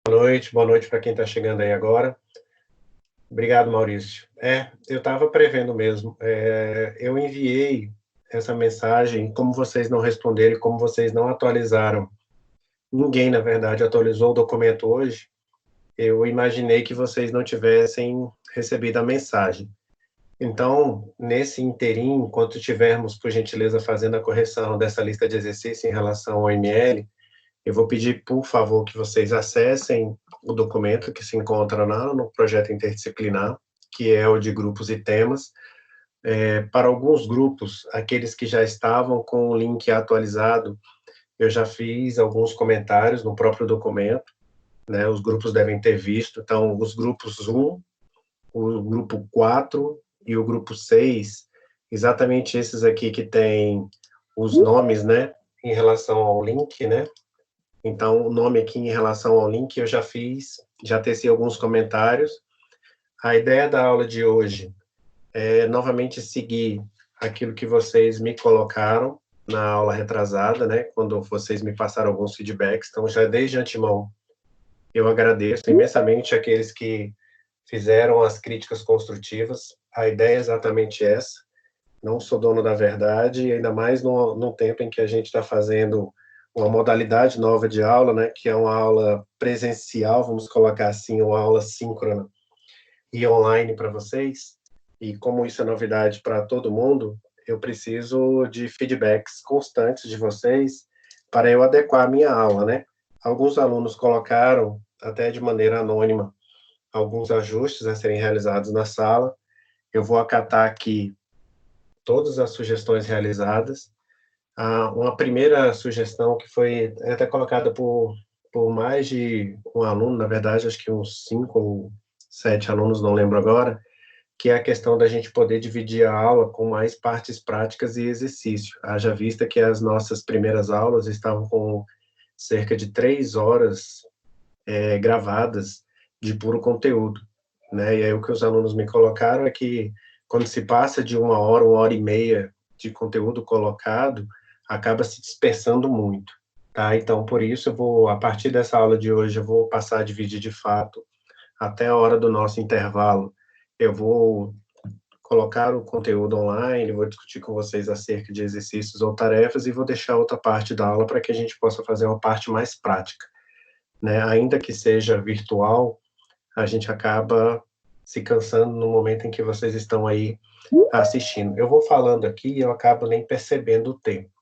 Boa noite para quem está chegando aí agora. Obrigado, Maurício. Eu estava prevendo mesmo. Eu enviei essa mensagem, como vocês não responderam e como vocês não atualizaram, ninguém, na verdade, atualizou o documento hoje, eu imaginei que vocês não tivessem recebido a mensagem. Então, nesse interim, enquanto tivermos, por gentileza, fazendo a correção dessa lista de exercício em relação ao ML, eu vou pedir, por favor, que vocês acessem o documento que se encontra no projeto interdisciplinar, que é o de grupos e temas. Para alguns grupos, aqueles que já estavam com o link atualizado, eu já fiz alguns comentários no próprio documento, né? Os grupos devem ter visto. Então, os grupos 1, o grupo 4 e o grupo 6, exatamente esses aqui que tem os nomes, né, em relação ao link, né? Então, o nome aqui em relação ao link eu já fiz, já teci alguns comentários. A ideia da aula de hoje é novamente seguir aquilo que vocês me colocaram na aula retrasada, né, quando vocês me passaram alguns feedbacks. Então, já desde antemão, eu agradeço imensamente aqueles que fizeram as críticas construtivas. A ideia é exatamente essa. Não sou dono da verdade, ainda mais no tempo em que a gente está fazendo uma modalidade nova de aula, né, que é uma aula presencial, vamos colocar assim, uma aula síncrona e online para vocês. E como isso é novidade para todo mundo, eu preciso de feedbacks constantes de vocês para eu adequar a minha aula, né? Alguns alunos colocaram, até de maneira anônima, alguns ajustes a serem realizados na sala. Eu vou acatar aqui todas as sugestões realizadas. Uma primeira sugestão que foi até colocada por mais de um aluno, na verdade, acho que uns 5 ou 7 alunos, não lembro agora, que é a questão da gente poder dividir a aula com mais partes práticas e exercício. Haja vista que as nossas primeiras aulas estavam com cerca de 3 horas gravadas de puro conteúdo, né? E aí o que os alunos me colocaram é que quando se passa de uma hora e meia de conteúdo colocado, acaba se dispersando muito, tá? Então, por isso, a partir dessa aula de hoje, eu vou passar a dividir de fato até a hora do nosso intervalo. Eu vou colocar o conteúdo online, vou discutir com vocês acerca de exercícios ou tarefas e vou deixar outra parte da aula para que a gente possa fazer uma parte mais prática, né? Ainda que seja virtual, a gente acaba se cansando no momento em que vocês estão aí assistindo. Eu vou falando aqui e eu acabo nem percebendo o tempo.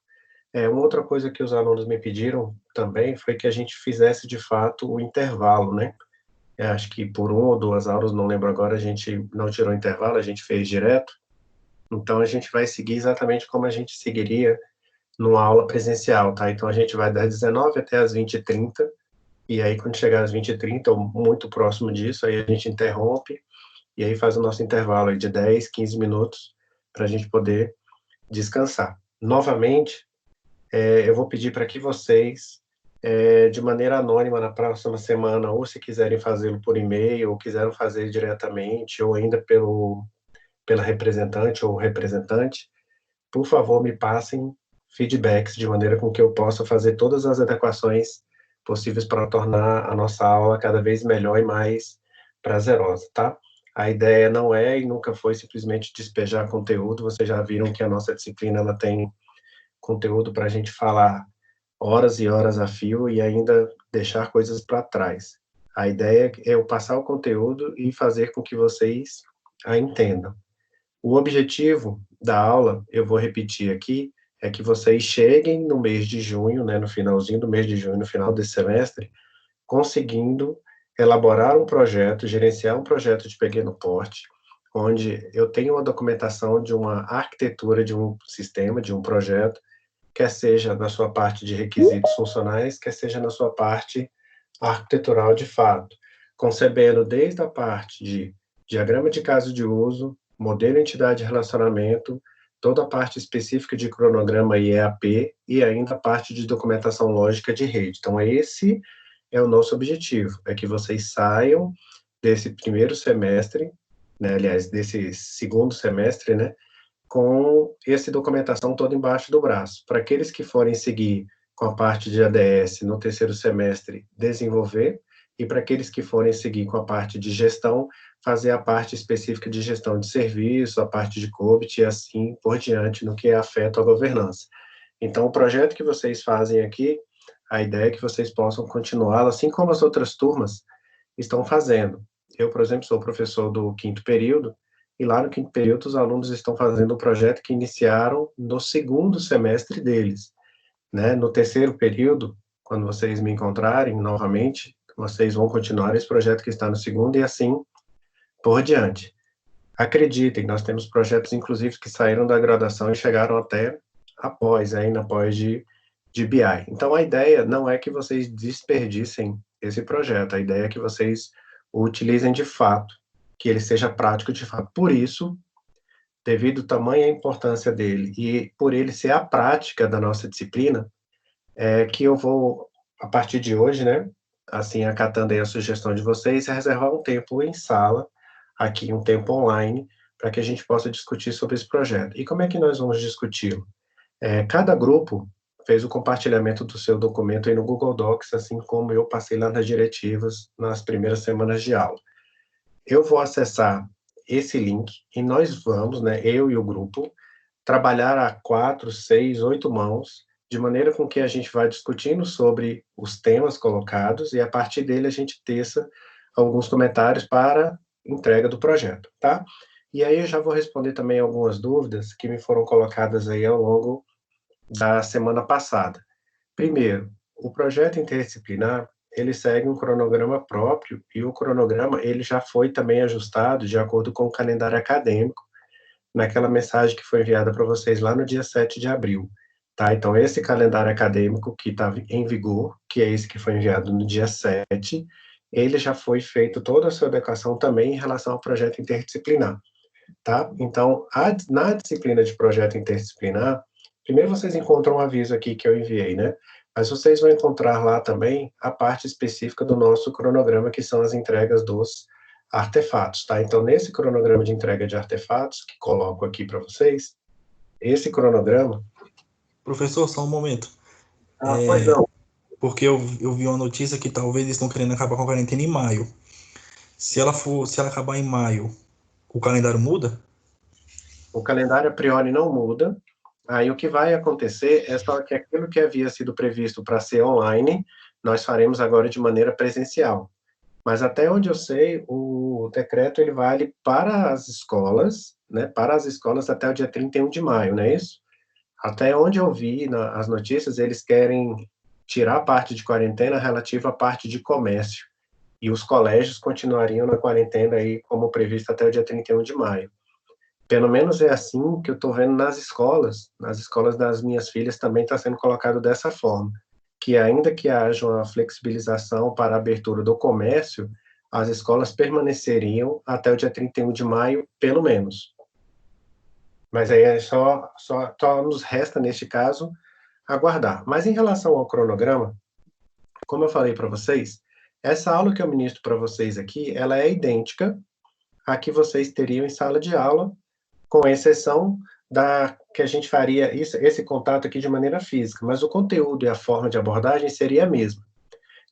Uma outra coisa que os alunos me pediram também foi que a gente fizesse, de fato, o intervalo, né? Eu acho que por 1 ou 2 aulas, não lembro agora, a gente não tirou intervalo, a gente fez direto. Então, a gente vai seguir exatamente como a gente seguiria numa aula presencial, tá? Então, a gente vai das 19 até as 20h30, e aí, quando chegar às 20h30, ou muito próximo disso, aí a gente interrompe, e aí faz o nosso intervalo aí de 10, 15 minutos, para a gente poder descansar. Novamente, eu vou pedir para que vocês, de maneira anônima, na próxima semana, ou se quiserem fazê-lo por e-mail, ou quiserem fazer diretamente, ou ainda pela representante ou representante, por favor, me passem feedbacks de maneira com que eu possa fazer todas as adequações possíveis para tornar a nossa aula cada vez melhor e mais prazerosa, tá? A ideia não é e nunca foi simplesmente despejar conteúdo. Vocês já viram que a nossa disciplina ela tem conteúdo para a gente falar horas e horas a fio e ainda deixar coisas para trás. A ideia é eu passar o conteúdo e fazer com que vocês a entendam. O objetivo da aula, eu vou repetir aqui, é que vocês cheguem no mês de junho, né, no finalzinho do mês de junho, no final desse semestre, conseguindo elaborar um projeto, gerenciar um projeto de pequeno porte, onde eu tenho uma documentação de uma arquitetura de um sistema, de um projeto, quer seja na sua parte de requisitos funcionais, quer seja na sua parte arquitetural de fato, concebendo desde a parte de diagrama de caso de uso, modelo entidade de relacionamento, toda a parte específica de cronograma e EAP e ainda a parte de documentação lógica de rede. Então, esse é o nosso objetivo, é que vocês saiam desse primeiro semestre, né, aliás, desse segundo semestre, né, com essa documentação toda embaixo do braço. Para aqueles que forem seguir com a parte de ADS no terceiro semestre, desenvolver, e para aqueles que forem seguir com a parte de gestão, fazer a parte específica de gestão de serviço, a parte de COBIT e assim por diante, no que afeta a governança. Então, o projeto que vocês fazem aqui, a ideia é que vocês possam continuá-lo, assim como as outras turmas estão fazendo. Eu, por exemplo, sou professor do quinto período, e lá no quinto período os alunos estão fazendo um projeto que iniciaram no segundo semestre deles, né? No terceiro período, quando vocês me encontrarem novamente, vocês vão continuar esse projeto que está no segundo e assim por diante. Acreditem, nós temos projetos, inclusive, que saíram da graduação e chegaram até após, aí na pós de BI. Então, a ideia não é que vocês desperdicem esse projeto, a ideia é que vocês o utilizem de fato, que ele seja prático de fato. Por isso, devido ao tamanho e a importância dele, e por ele ser a prática da nossa disciplina, é que eu vou, a partir de hoje, né, assim, acatando aí a sugestão de vocês, reservar um tempo em sala, aqui um tempo online, para que a gente possa discutir sobre esse projeto. E como é que nós vamos discuti-lo? Cada grupo fez o compartilhamento do seu documento aí no Google Docs, assim como eu passei lá nas diretivas nas primeiras semanas de aula. Eu vou acessar esse link e nós vamos, né, eu e o grupo, trabalhar a 4, 6, 8 mãos, de maneira com que a gente vai discutindo sobre os temas colocados e a partir dele a gente teça alguns comentários para entrega do projeto, tá? E aí eu já vou responder também algumas dúvidas que me foram colocadas aí ao longo da semana passada. Primeiro, o projeto interdisciplinar, ele segue um cronograma próprio e o cronograma ele já foi também ajustado de acordo com o calendário acadêmico naquela mensagem que foi enviada para vocês lá no dia 7 de abril, tá? Então, esse calendário acadêmico que está em vigor, que é esse que foi enviado no dia 7, ele já foi feito toda a sua adequação também em relação ao projeto interdisciplinar, tá? Então, na disciplina de projeto interdisciplinar, primeiro vocês encontram um aviso aqui que eu enviei, né? Mas vocês vão encontrar lá também a parte específica do nosso cronograma, que são as entregas dos artefatos, tá? Então, nesse cronograma de entrega de artefatos, que coloco aqui para vocês, esse cronograma... Professor, só um momento. Pois não. Porque eu vi uma notícia que talvez eles estão querendo acabar com a quarentena em maio. Se ela acabar em maio, o calendário muda? O calendário a priori não muda. Aí o que vai acontecer é só que aquilo que havia sido previsto para ser online, nós faremos agora de maneira presencial. Mas até onde eu sei, o decreto ele vale para as escolas, né, para as escolas até o dia 31 de maio, não é isso? Até onde eu vi as notícias, eles querem tirar a parte de quarentena relativa à parte de comércio. E os colégios continuariam na quarentena aí, como previsto, até o dia 31 de maio. Pelo menos é assim que eu estou vendo nas escolas das minhas filhas também está sendo colocado dessa forma, que ainda que haja uma flexibilização para a abertura do comércio, as escolas permaneceriam até o dia 31 de maio, pelo menos. Mas aí é só nos resta, neste caso, aguardar. Mas em relação ao cronograma, como eu falei para vocês, essa aula que eu ministro para vocês aqui, ela é idêntica à que vocês teriam em sala de aula, com exceção da que a gente faria esse contato aqui de maneira física, mas o conteúdo e a forma de abordagem seria a mesma.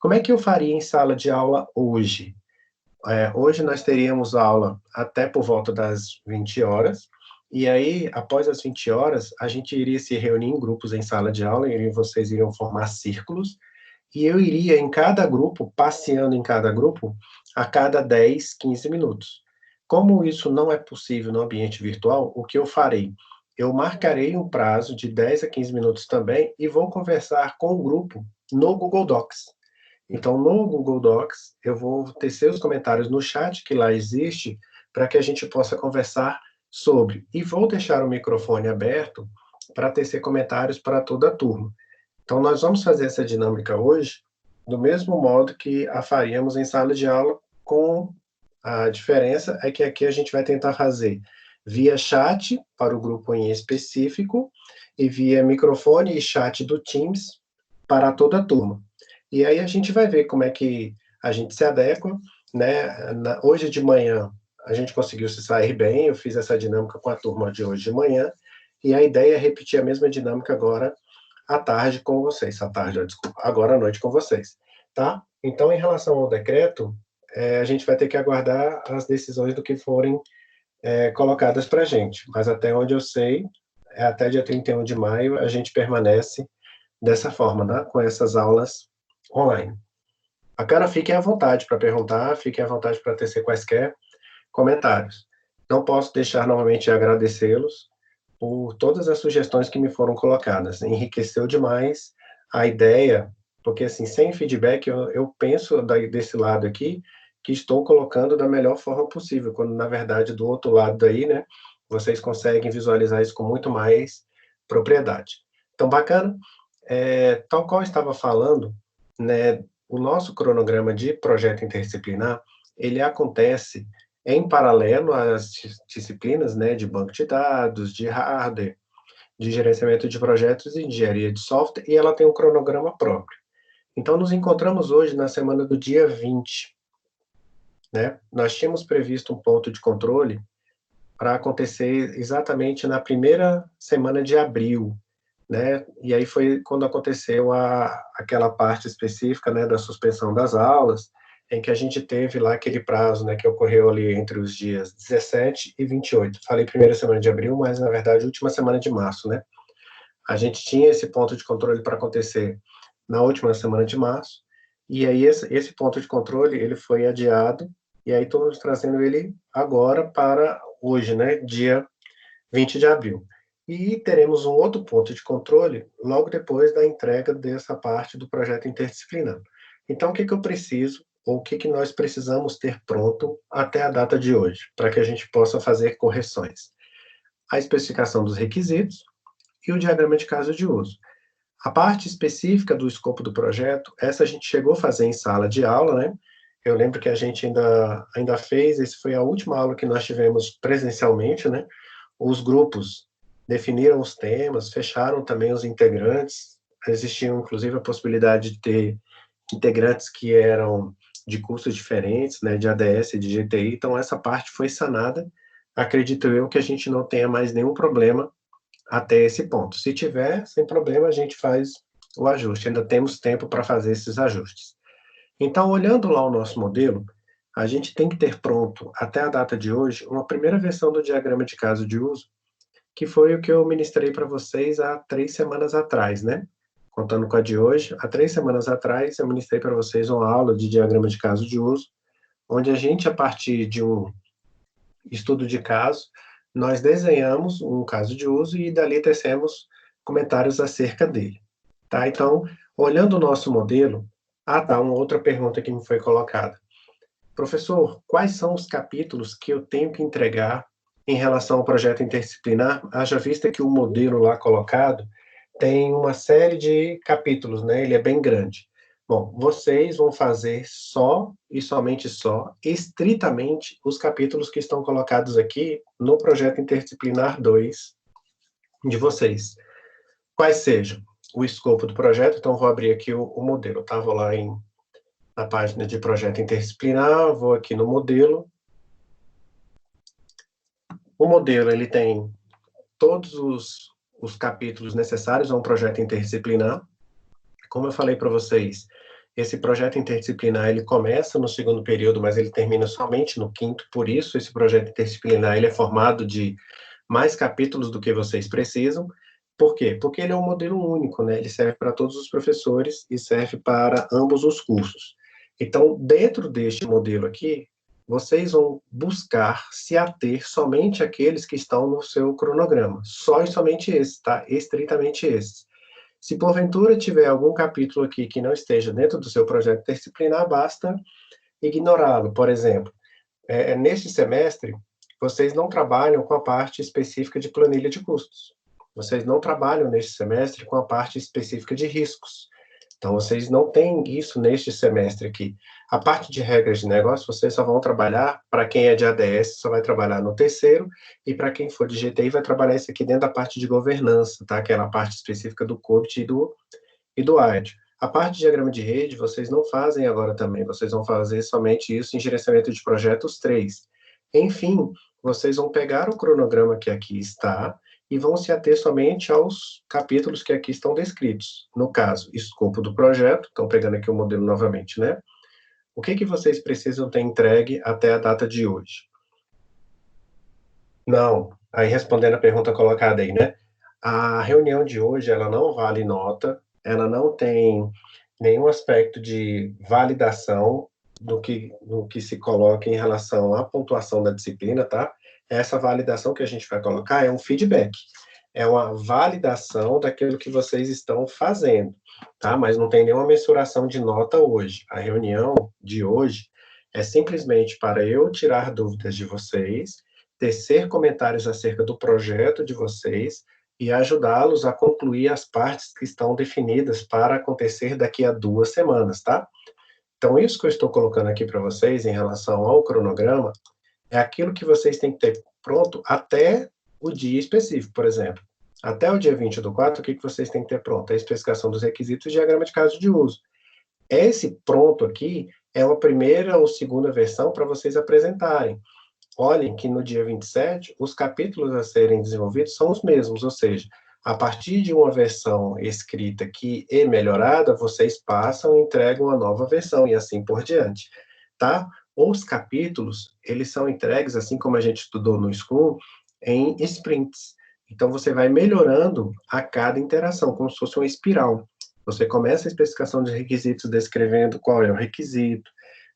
Como é que eu faria em sala de aula hoje? Hoje nós teríamos aula até por volta das 20 horas, e aí, após as 20 horas, a gente iria se reunir em grupos em sala de aula, e vocês iriam formar círculos, e eu iria em cada grupo, passeando em cada grupo, a cada 10, 15 minutos. Como isso não é possível no ambiente virtual, o que eu farei? Eu marcarei um prazo de 10 a 15 minutos também e vou conversar com o grupo no Google Docs. Então, no Google Docs, eu vou tecer os comentários no chat que lá existe para que a gente possa conversar sobre. E vou deixar o microfone aberto para tecer comentários para toda a turma. Então, nós vamos fazer essa dinâmica hoje do mesmo modo que a faríamos em sala de aula, com a diferença é que aqui a gente vai tentar fazer via chat para o grupo em específico e via microfone e chat do Teams para toda a turma. E aí a gente vai ver como é que a gente se adequa, né? Hoje de manhã a gente conseguiu se sair bem, eu fiz essa dinâmica com a turma de hoje de manhã, e a ideia é repetir a mesma dinâmica agora à tarde com vocês, à tarde, desculpa, agora à noite com vocês, tá? Então, em relação ao decreto, a gente vai ter que aguardar as decisões do que forem colocadas para a gente. Mas até onde eu sei, até dia 31 de maio, a gente permanece dessa forma, né? Com essas aulas online. Bacana, fiquem à vontade para perguntar, fiquem à vontade para tecer quaisquer comentários. Não posso deixar novamente de agradecê-los por todas as sugestões que me foram colocadas. Enriqueceu demais a ideia, porque assim, sem feedback, eu penso desse lado aqui, que estou colocando da melhor forma possível, quando na verdade do outro lado daí, né, vocês conseguem visualizar isso com muito mais propriedade. Então, bacana, tal qual eu estava falando, né, o nosso cronograma de projeto interdisciplinar, ele acontece em paralelo às disciplinas, né, de banco de dados, de hardware, de gerenciamento de projetos e engenharia de software, e ela tem um cronograma próprio. Então, nos encontramos hoje na semana do dia 20, né? Nós tínhamos previsto um ponto de controle para acontecer exatamente na primeira semana de abril, né? E aí foi quando aconteceu aquela parte específica, né, da suspensão das aulas, em que a gente teve lá aquele prazo, né, que ocorreu ali entre os dias 17 e 28. Falei primeira semana de abril, mas na verdade última semana de março, né? A gente tinha esse ponto de controle para acontecer na última semana de março, e aí esse ponto de controle, ele foi adiado, e aí estamos trazendo ele agora para hoje, né, dia 20 de abril. E teremos um outro ponto de controle logo depois da entrega dessa parte do projeto interdisciplinar. Então, o que eu preciso, ou o que nós precisamos ter pronto até a data de hoje, para que a gente possa fazer correções? A especificação dos requisitos e o diagrama de caso de uso. A parte específica do escopo do projeto, essa a gente chegou a fazer em sala de aula, né? Eu lembro que a gente ainda fez, esse foi a última aula que nós tivemos presencialmente, né? Os grupos definiram os temas, fecharam também os integrantes, existia inclusive a possibilidade de ter integrantes que eram de cursos diferentes, né, de ADS e de GTI, então essa parte foi sanada. Acredito eu que a gente não tenha mais nenhum problema até esse ponto. Se tiver, sem problema, a gente faz o ajuste, ainda temos tempo para fazer esses ajustes. Então, olhando lá o nosso modelo, a gente tem que ter pronto, até a data de hoje, uma primeira versão do diagrama de caso de uso, que foi o que eu ministrei para vocês há 3 semanas atrás, né? Contando com a de hoje, há 3 semanas atrás, eu ministrei para vocês uma aula de diagrama de caso de uso, onde a gente, a partir de um estudo de caso, nós desenhamos um caso de uso e dali tecemos comentários acerca dele. Tá? Então, olhando o nosso modelo, tá, uma outra pergunta que me foi colocada. Professor, quais são os capítulos que eu tenho que entregar em relação ao projeto interdisciplinar? Haja vista que o modelo lá colocado tem uma série de capítulos, né? Ele é bem grande. Bom, vocês vão fazer só e somente só, estritamente, os capítulos que estão colocados aqui no projeto interdisciplinar 2 de vocês. Quais sejam? O escopo do projeto, então vou abrir aqui o modelo, tá? Vou lá na página de projeto interdisciplinar, vou aqui no modelo. O modelo, ele tem todos os capítulos necessários a um projeto interdisciplinar. Como eu falei para vocês, esse projeto interdisciplinar, ele começa no segundo período, mas ele termina somente no quinto, por isso esse projeto interdisciplinar, ele é formado de mais capítulos do que vocês precisam. Por quê? Porque ele é um modelo único, né? Ele serve para todos os professores e serve para ambos os cursos. Então, dentro deste modelo aqui, vocês vão buscar se ater somente àqueles que estão no seu cronograma. Só e somente esses, tá? Estritamente esses. Se porventura tiver algum capítulo aqui que não esteja dentro do seu projeto interdisciplinar, basta ignorá-lo. Por exemplo, neste semestre, vocês não trabalham com a parte específica de planilha de custos. Vocês não trabalham neste semestre com a parte específica de riscos. Então, vocês não têm isso neste semestre aqui. A parte de regras de negócio, vocês só vão trabalhar, para quem é de ADS, só vai trabalhar no terceiro, e para quem for de GTI, vai trabalhar isso aqui dentro da parte de governança, tá? Que é na parte específica do COBIT e do AID. A parte de diagrama de rede, vocês não fazem agora também, vocês vão fazer somente isso em gerenciamento de projetos 3. Enfim, vocês vão pegar o cronograma que aqui está, e vão se ater somente aos capítulos que aqui estão descritos. No caso, escopo do projeto, então pegando aqui o modelo novamente, né? O que vocês precisam ter entregue até a data de hoje? Não, aí respondendo a pergunta colocada aí, né? A reunião de hoje, ela não vale nota, ela não tem nenhum aspecto de validação do que se coloca em relação à pontuação da disciplina, tá? Essa validação que a gente vai colocar é um feedback, é uma validação daquilo que vocês estão fazendo, tá? Mas não tem nenhuma mensuração de nota hoje. A reunião de hoje é simplesmente para eu tirar dúvidas de vocês, tecer comentários acerca do projeto de vocês e ajudá-los a concluir as partes que estão definidas para acontecer daqui a 2 semanas, tá? Então, isso que eu estou colocando aqui para vocês em relação ao cronograma é aquilo que vocês têm que ter pronto até o dia específico, por exemplo. Até o dia 20/4, o que vocês têm que ter pronto? A especificação dos requisitos e diagrama de caso de uso. Esse pronto aqui é uma primeira ou segunda versão para vocês apresentarem. Olhem que no dia 27, os capítulos a serem desenvolvidos são os mesmos, ou seja, a partir de uma versão escrita aqui e melhorada, vocês passam e entregam a nova versão, e assim por diante, tá? Os capítulos, eles são entregues, assim como a gente estudou no Scrum, em sprints. Então, você vai melhorando a cada interação, como se fosse uma espiral. Você começa a especificação de requisitos descrevendo qual é o requisito.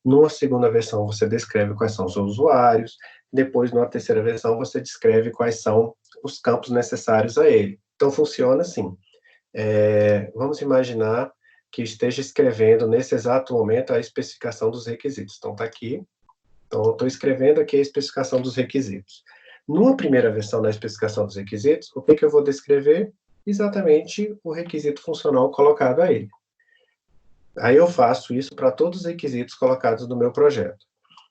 Numa segunda versão, você descreve quais são os usuários. Depois, numa terceira versão, você descreve quais são os campos necessários a ele. Então, funciona assim. Vamos imaginar que esteja escrevendo, nesse exato momento, a especificação dos requisitos. Então, está aqui. Então, eu estou escrevendo aqui a especificação dos requisitos. Numa primeira versão da especificação dos requisitos, o que eu vou descrever? Exatamente o requisito funcional colocado a ele. Aí eu faço isso para todos os requisitos colocados no meu projeto.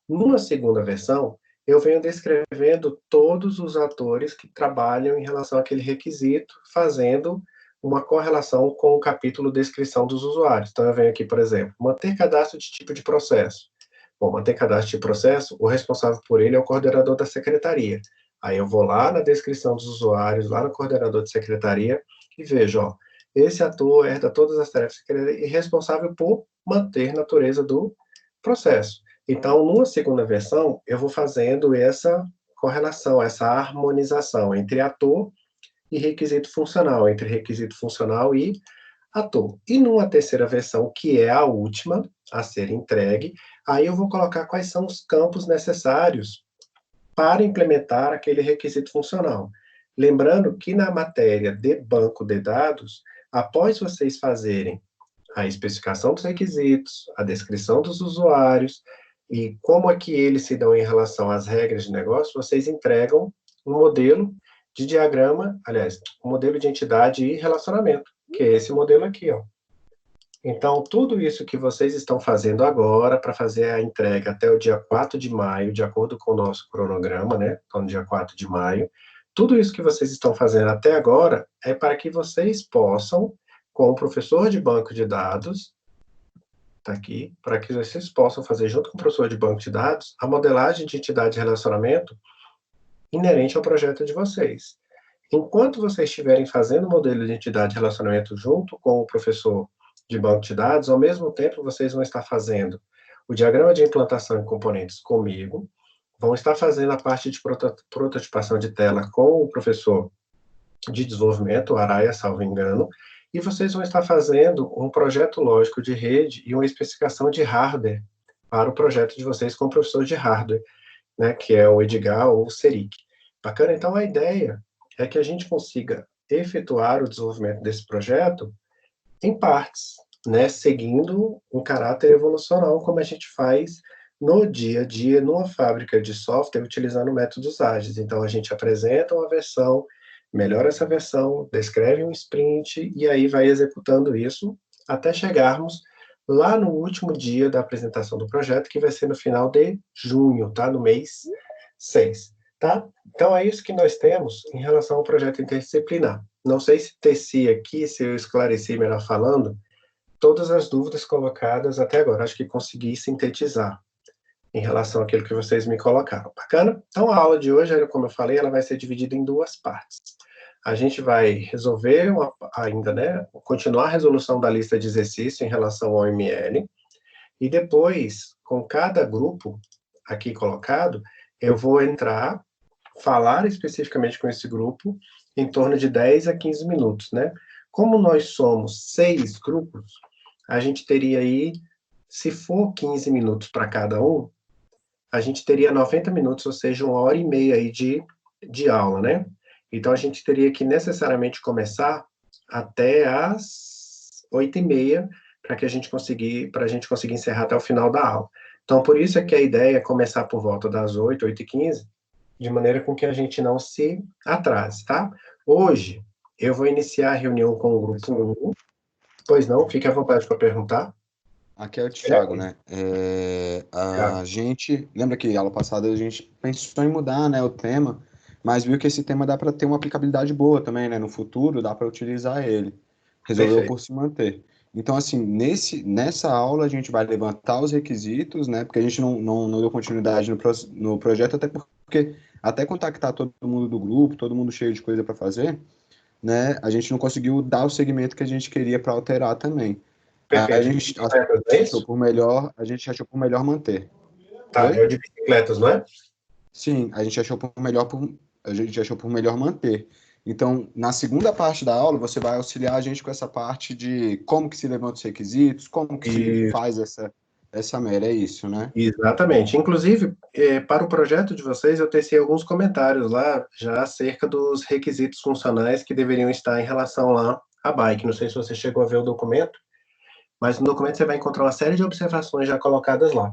Numa segunda versão, eu venho descrevendo todos os atores que trabalham em relação àquele requisito, fazendo uma correlação com o capítulo descrição dos usuários. Então, eu venho aqui, por exemplo, manter cadastro de tipo de processo. Bom, manter cadastro de processo, o responsável por ele é o coordenador da secretaria. Aí eu vou lá na descrição dos usuários, lá no coordenador de secretaria, e vejo, ó, esse ator herda todas as tarefas e responsável por manter a natureza do processo. Então, numa segunda versão, eu vou fazendo essa correlação, essa harmonização entre ator e requisito funcional, entre requisito funcional e ator. E numa terceira versão, que é a última a ser entregue, aí eu vou colocar quais são os campos necessários para implementar aquele requisito funcional. Lembrando que na matéria de banco de dados, após vocês fazerem a especificação dos requisitos, a descrição dos usuários e como é que eles se dão em relação às regras de negócio, vocês entregam um modelo de diagrama, aliás, um modelo de entidade e relacionamento, que é esse modelo aqui, ó. Então, tudo isso que vocês estão fazendo agora para fazer a entrega até o dia 4 de maio, de acordo com o nosso cronograma, né? Então, no dia 4 de maio, tudo isso que vocês estão fazendo até agora é para que vocês possam, com o professor de banco de dados, tá aqui, para que vocês possam fazer, junto com o professor de banco de dados, a modelagem de entidade e relacionamento inerente ao projeto de vocês. Enquanto vocês estiverem fazendo o modelo de entidade e relacionamento junto com o professor de banco de dados, ao mesmo tempo vocês vão estar fazendo o diagrama de implantação e componentes comigo, vão estar fazendo a parte de prototipação de tela com o professor de desenvolvimento, o Araia, salvo engano, e vocês vão estar fazendo um projeto lógico de rede e uma especificação de hardware para o projeto de vocês com o professor de hardware, né, que é o Edgar ou o Seric. Bacana? Então, a ideia é que a gente consiga efetuar o desenvolvimento desse projeto em partes, né, seguindo um caráter evolucional, como a gente faz no dia a dia, numa fábrica de software, utilizando métodos ágeis. Então, a gente apresenta uma versão, melhora essa versão, descreve um sprint, e aí vai executando isso até chegarmos lá no último dia da apresentação do projeto, que vai ser no final de junho, tá? No mês 6, tá? Então, é isso que nós temos em relação ao projeto interdisciplinar. Não sei se teci aqui, se eu esclareci melhor falando, todas as dúvidas colocadas até agora. Acho que consegui sintetizar em relação àquilo que vocês me colocaram. Bacana? Então, a aula de hoje, como eu falei, ela vai ser dividida em 2 partes. a gente vai resolver ainda, né, continuar a resolução da lista de exercício em relação ao ML, e depois, com cada grupo aqui colocado, eu vou entrar, falar especificamente com esse grupo, em torno de 10 a 15 minutos, né? Como nós somos 6 grupos, a gente teria aí, se for 15 minutos para cada um, a gente teria 90 minutos, ou seja, 1h30 aí de aula, né? Então, a gente teria que necessariamente começar até às 8h30, para a gente conseguir encerrar até o final da aula. Então, por isso é que a ideia é começar por volta das 8, 8h15, de maneira com que a gente não se atrase, tá? Hoje, eu vou iniciar a reunião com o grupo 1. Pois não, fique à vontade para perguntar. Aqui é o Thiago, né? A gente, lembra que aula passada a gente pensou em mudar, né, o tema, mas viu que esse tema dá para ter uma aplicabilidade boa também, né? No futuro dá para utilizar ele. Resolveu Perfeito. por se manter. Então, assim, nessa aula a gente vai levantar os requisitos, né? Porque a gente não deu continuidade no projeto, até contactar todo mundo do grupo, todo mundo cheio de coisa para fazer, né? A gente não conseguiu dar o segmento que a gente queria para alterar também. A Perfeito. gente É achou isso? por melhor manter. Tá, Oi? é o de bicicletas, não é? Sim, a gente achou por melhor manter. Então, na segunda parte da aula, você vai auxiliar a gente com essa parte de como que se levanta os requisitos, como que se E, faz essa mera, é isso, né? exatamente. Inclusive, para o projeto de vocês, eu teci alguns comentários lá, já acerca dos requisitos funcionais que deveriam estar em relação lá à bike. Não sei se você chegou a ver o documento, mas no documento você vai encontrar uma série de observações já colocadas lá.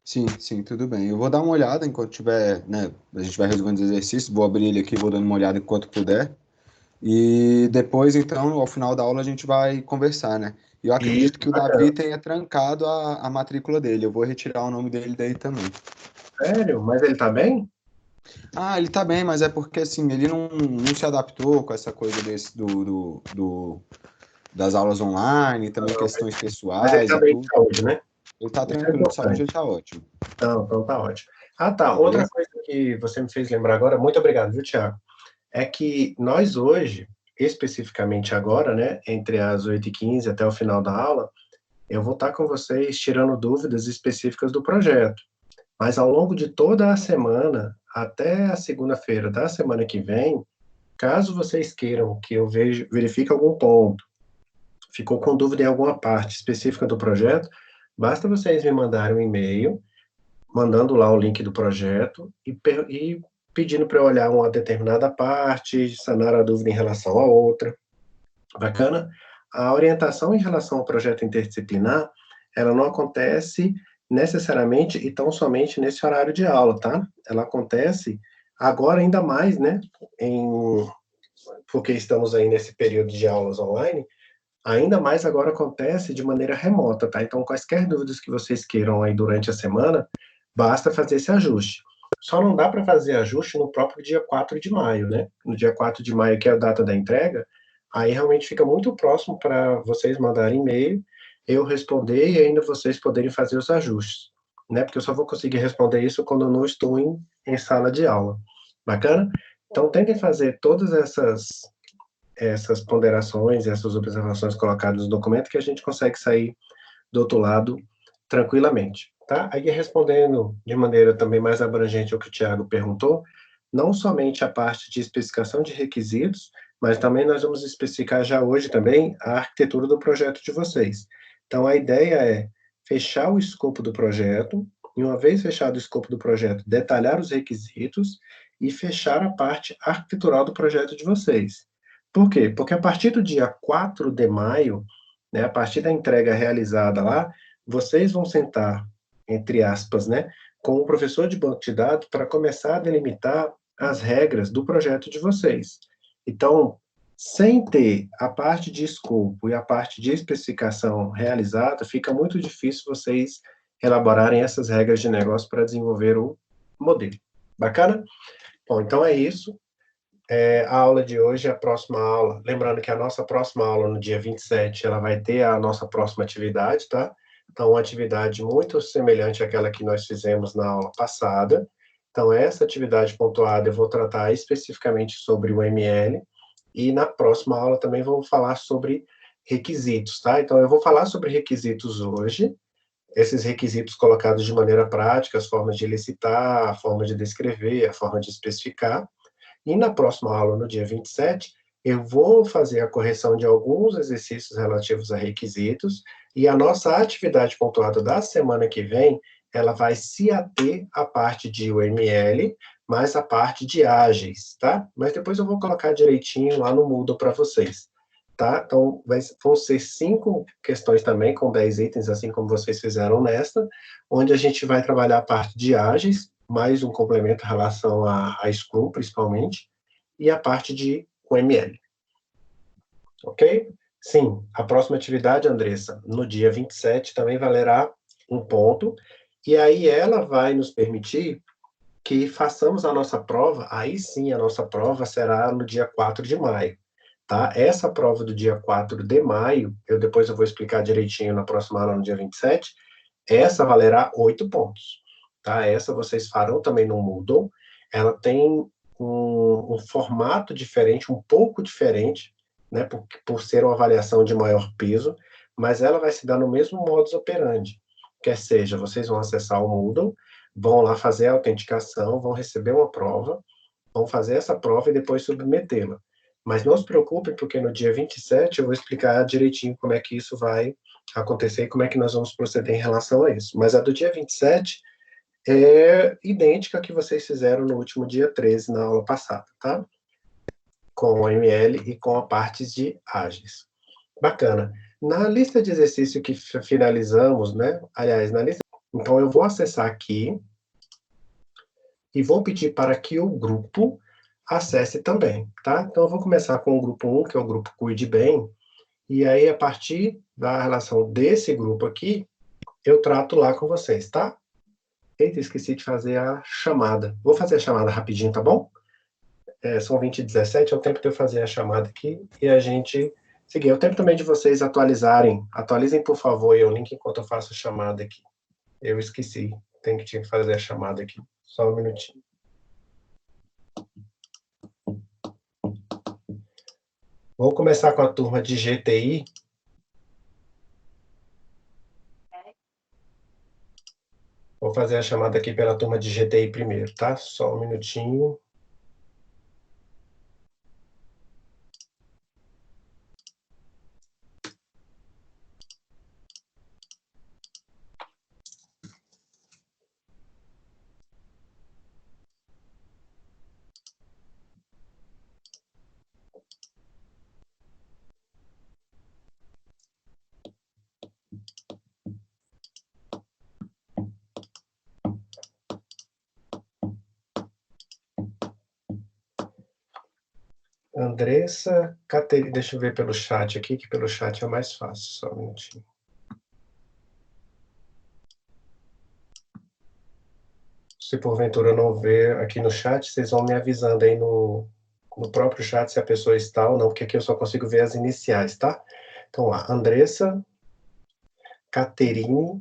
Sim, tudo bem. Eu vou dar uma olhada enquanto tiver, né? A gente vai resolvendo os exercícios, vou abrir ele aqui, vou dando uma olhada enquanto puder. E depois, então, ao final da aula, a gente vai conversar, né? E eu Isso, acredito que o bacana. Davi tenha trancado a matrícula dele. Eu vou retirar o nome dele daí também. Sério? Mas ele tá bem? Ah, ele tá bem, mas é porque, assim, ele não se adaptou com essa coisa das aulas online, também Não, questões mas ele pessoais tá e bem de tudo. saúde, né? Ele tá Isso é tranquilo de saúde, ele importante. tá ótimo. Não, então tá ótimo. Ah, tá. Outra Beleza? coisa que você me fez lembrar agora, muito obrigado, viu, Thiago? É que nós hoje, especificamente agora, né, entre as 8h15 até o final da aula, eu vou estar com vocês tirando dúvidas específicas do projeto. Mas ao longo de toda a semana, até a segunda-feira da semana que vem, caso vocês queiram que eu verifique algum ponto, ficou com dúvida em alguma parte específica do projeto, basta vocês me mandarem um e-mail, mandando lá o link do projeto e pedindo para eu olhar uma determinada parte, sanar a dúvida em relação a outra. Bacana? A orientação em relação ao projeto interdisciplinar, ela não acontece necessariamente e tão somente nesse horário de aula, tá? Ela acontece agora ainda mais, né, porque estamos aí nesse período de aulas online, ainda mais agora acontece de maneira remota, tá? Então, quaisquer dúvidas que vocês queiram aí durante a semana, basta fazer esse ajuste. Só não dá para fazer ajuste no próprio dia 4 de maio, né? No dia 4 de maio, que é a data da entrega, aí realmente fica muito próximo para vocês mandarem e-mail, eu responder e ainda vocês poderem fazer os ajustes, né? Porque eu só vou conseguir responder isso quando eu não estou em sala de aula. Bacana? Então, tentem fazer todas essas ponderações, essas observações colocadas no documento, que a gente consegue sair do outro lado tranquilamente, tá? Aí, respondendo de maneira também mais abrangente ao que o Tiago perguntou, não somente a parte de especificação de requisitos, mas também nós vamos especificar já hoje também a arquitetura do projeto de vocês. Então, a ideia é fechar o escopo do projeto, e uma vez fechado o escopo do projeto, detalhar os requisitos e fechar a parte arquitetural do projeto de vocês. Por quê? Porque a partir do dia 4 de maio, né, a partir da entrega realizada lá, vocês vão sentar, entre aspas, né, com o professor de banco de dados para começar a delimitar as regras do projeto de vocês. Então, sem ter a parte de escopo e a parte de especificação realizada, fica muito difícil vocês elaborarem essas regras de negócio para desenvolver o modelo. Bacana? Bom, então é isso. A aula de hoje, a próxima aula, lembrando que a nossa próxima aula, no dia 27, ela vai ter a nossa próxima atividade, tá? Então, uma atividade muito semelhante àquela que nós fizemos na aula passada. Então, essa atividade pontuada eu vou tratar especificamente sobre o ML, e na próxima aula também vou falar sobre requisitos, tá? Então, eu vou falar sobre requisitos hoje, esses requisitos colocados de maneira prática, as formas de elicitar, a forma de descrever, a forma de especificar. E na próxima aula, no dia 27, eu vou fazer a correção de alguns exercícios relativos a requisitos, e a nossa atividade pontuada da semana que vem, ela vai se ater à parte de UML, mais a parte de ágeis, tá? Mas depois eu vou colocar direitinho lá no Moodle para vocês, tá? Então, vão ser 5 questões também, com 10 itens, assim como vocês fizeram nesta, onde a gente vai trabalhar a parte de ágeis, mais um complemento em relação a Scrum, principalmente, e a parte de UML. Ok? Sim, a próxima atividade, Andressa, no dia 27, também valerá um ponto, e aí ela vai nos permitir que façamos a nossa prova, aí sim a nossa prova será no dia 4 de maio, tá? Essa prova do dia 4 de maio, depois eu vou explicar direitinho na próxima aula, no dia 27, essa valerá 8 pontos, tá? Essa vocês farão também no Moodle, ela tem um formato diferente, um pouco diferente, né, por ser uma avaliação de maior peso, mas ela vai se dar no mesmo modus operandi, quer seja, vocês vão acessar o Moodle, vão lá fazer a autenticação, vão receber uma prova, vão fazer essa prova e depois submetê-la. Mas não se preocupem, porque no dia 27 eu vou explicar direitinho como é que isso vai acontecer e como é que nós vamos proceder em relação a isso. Mas a do dia 27 é idêntica à que vocês fizeram no último dia 13, na aula passada, tá? Com o ML e com a partes de ágeis. Bacana. Na lista de exercício que finalizamos, né? Aliás, na lista... Então, eu vou acessar aqui e vou pedir para que o grupo acesse também, tá? Então, eu vou começar com o grupo 1, que é o grupo Cuide Bem, e aí, a partir da relação desse grupo aqui, eu trato lá com vocês, tá? Eita, esqueci de fazer a chamada. Vou fazer a chamada rapidinho, tá bom? São 20h17, é o tempo de eu fazer a chamada aqui e a gente seguir. É o tempo também de vocês atualizarem. Atualizem, por favor, o link enquanto eu faço a chamada aqui. Eu esqueci, tinha que fazer a chamada aqui. Só um minutinho. Vou começar com a turma de GTI. Vou fazer a chamada aqui pela turma de GTI primeiro, tá? Só um minutinho. Andressa, Caterina, deixa eu ver pelo chat aqui, que pelo chat é mais fácil, só um minutinho. Se porventura não ver aqui no chat, vocês vão me avisando aí no próprio chat se a pessoa está ou não, porque aqui eu só consigo ver as iniciais, tá? Então lá, Andressa, Caterine,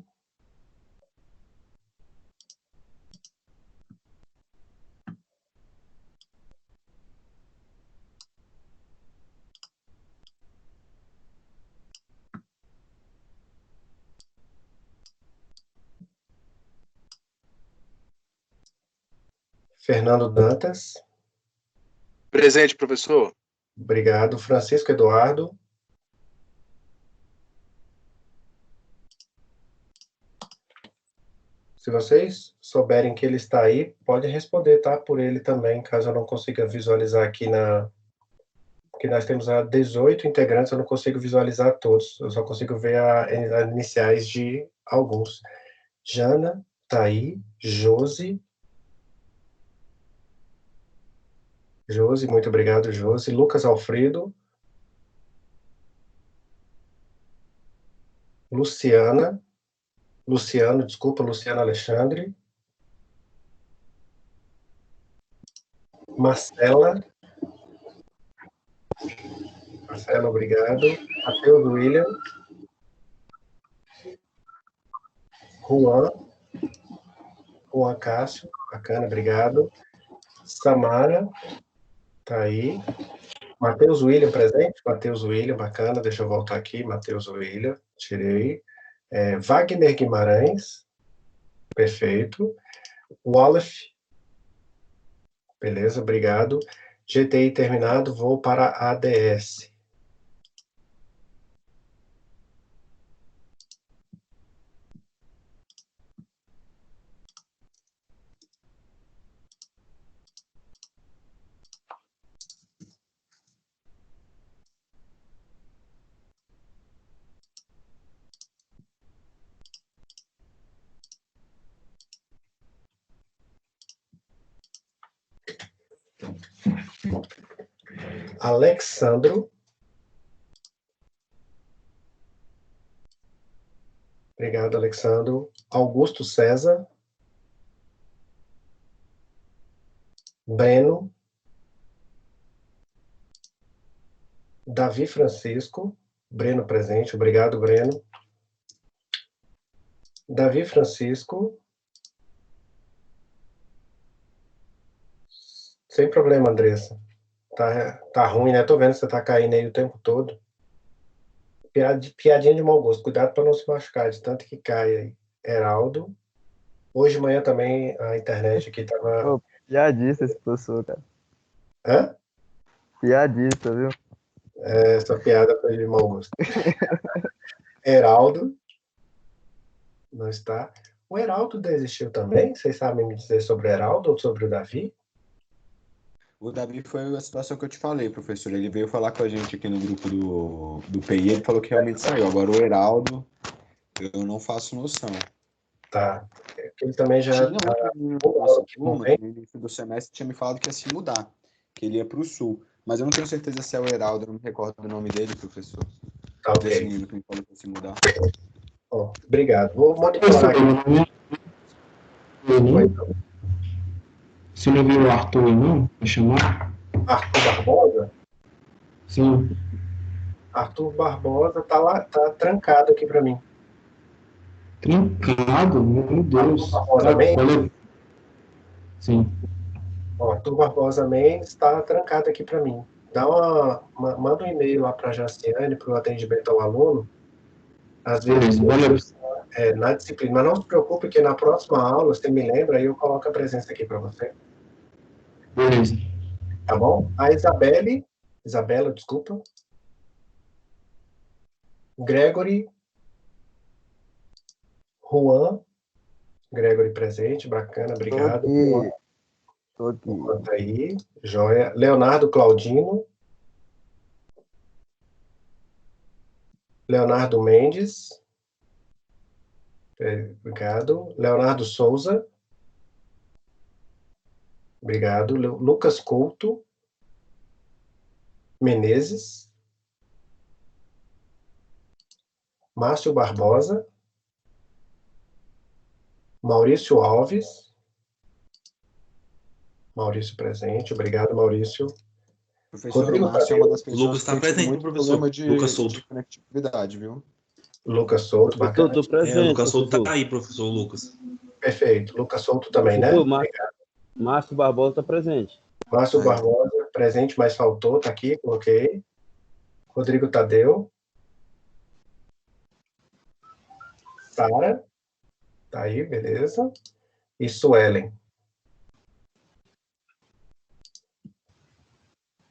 Fernando Dantas. Presente, professor. Obrigado. Francisco Eduardo. Se vocês souberem que ele está aí, pode responder, tá? Por ele também, caso eu não consiga visualizar aqui porque nós temos 18 integrantes, eu não consigo visualizar todos, eu só consigo ver as iniciais de alguns. Jana, Thaí, Josi, muito obrigado, Josi. Lucas Alfredo. Luciano, Luciano Alexandre. Marcela, obrigado. Matheus William. Juan Cássio, a bacana, obrigado. Samara, tá aí. Matheus William presente? Matheus William, bacana, deixa eu voltar aqui. Matheus William, tirei. Wagner Guimarães, perfeito. Wallace, beleza, obrigado. GTI terminado, vou para ADS. Alexandro. Obrigado, Alexandro. Augusto César. Breno. Davi Francisco. Breno presente. Obrigado, Breno. Davi Francisco. Sem problema, Andressa. Tá ruim, né? Tô vendo que você tá caindo aí o tempo todo. Piadinha de mau gosto. Cuidado para não se machucar, de tanto que cai aí. Heraldo. Hoje de manhã também a internet aqui tava... Pô, piadista esse professor, cara. Hã? Piadista, viu? Essa piada foi de mau gosto. Heraldo. Não está. O Heraldo desistiu também? Vocês sabem me dizer sobre o Heraldo ou sobre o Davi? O Davi foi a situação que eu te falei, professor. Ele veio falar com a gente aqui no grupo do PI, ele falou que realmente saiu. Agora o Heraldo, eu não faço noção. Tá. Ele também já... Tinha outro menino da nossa turma, que no início do semestre tinha me falado que ia se mudar, que ele ia para o sul. Mas eu não tenho certeza se é o Heraldo, eu não me recordo do nome dele, professor. Tá, Desse ok. menino que me falou que ia se mudar. Bom, obrigado. Vou monitorar aqui. Você não viu o Arthur, não? Vai chamar? Arthur Barbosa? Sim. Arthur Barbosa tá lá, tá trancado aqui para mim. Trancado? Meu Deus. Barbosa Mendes? Sim. Ó, Arthur Barbosa Mendes está trancado aqui para mim. Manda um e-mail lá para a Jaciane, para o atendimento ao aluno. Às vezes, na disciplina. Mas não se preocupe que na próxima aula, você me lembra, aí eu coloco a presença aqui para você. Beleza. Tá bom? A Isabela, desculpa. Gregory. Juan. Gregory presente, bacana, obrigado. Tô aqui. Enquanto aí, joia. Leonardo Claudino. Leonardo Mendes. Obrigado. Leonardo Souza. Obrigado. Lucas Couto. Menezes. Márcio Barbosa. Maurício Alves. Maurício presente. Obrigado, Maurício. Professor, Rodrigo o Márcio é uma das pessoas Lucas tá que tem presente, muito professor. problema de, Lucas Souto. de conectividade, viu? Lucas Souto, Professor, bacana. tô presente, Lucas Souto professor. tá aí, professor Lucas. Perfeito. Lucas Souto também, né? Professor, Márcio Barbosa tá presente. Márcio Aí. Barbosa, presente, mas faltou, tá aqui, coloquei. Rodrigo Tadeu. Sara. Tá aí, beleza. E Suelen.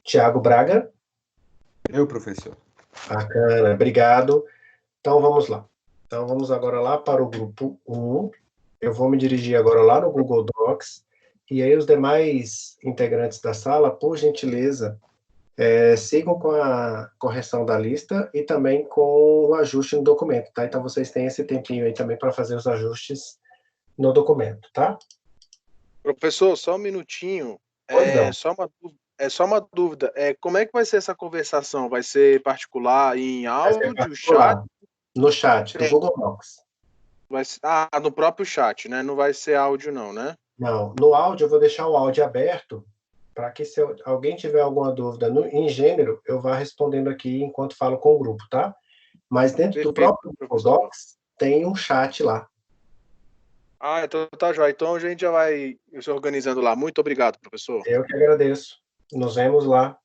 Tiago Braga. Eu, professor. Bacana, obrigado. Então, vamos lá. Então, vamos agora lá para o grupo 1. Eu vou me dirigir agora lá no Google Docs. E aí, os demais integrantes da sala, por gentileza, sigam com a correção da lista e também com o ajuste no documento, tá? Então, vocês têm esse tempinho aí também para fazer os ajustes no documento, tá? Professor, só um minutinho. Pois não. Só uma dúvida. Como é que vai ser essa conversação? Vai ser particular em Vai ser áudio, particular, chat? no chat do Sim. Google Docs. No próprio chat, né? Não vai ser áudio, não, né? Não, no áudio eu vou deixar o áudio aberto para que se alguém tiver alguma dúvida em gênero, eu vá respondendo aqui enquanto falo com o grupo, tá? Mas dentro do Perfeito, próprio Google professor. Docs tem um chat lá. Ah, então tá jóia. Então a gente já vai se organizando lá. Muito obrigado, professor. Eu que agradeço. Nos vemos lá.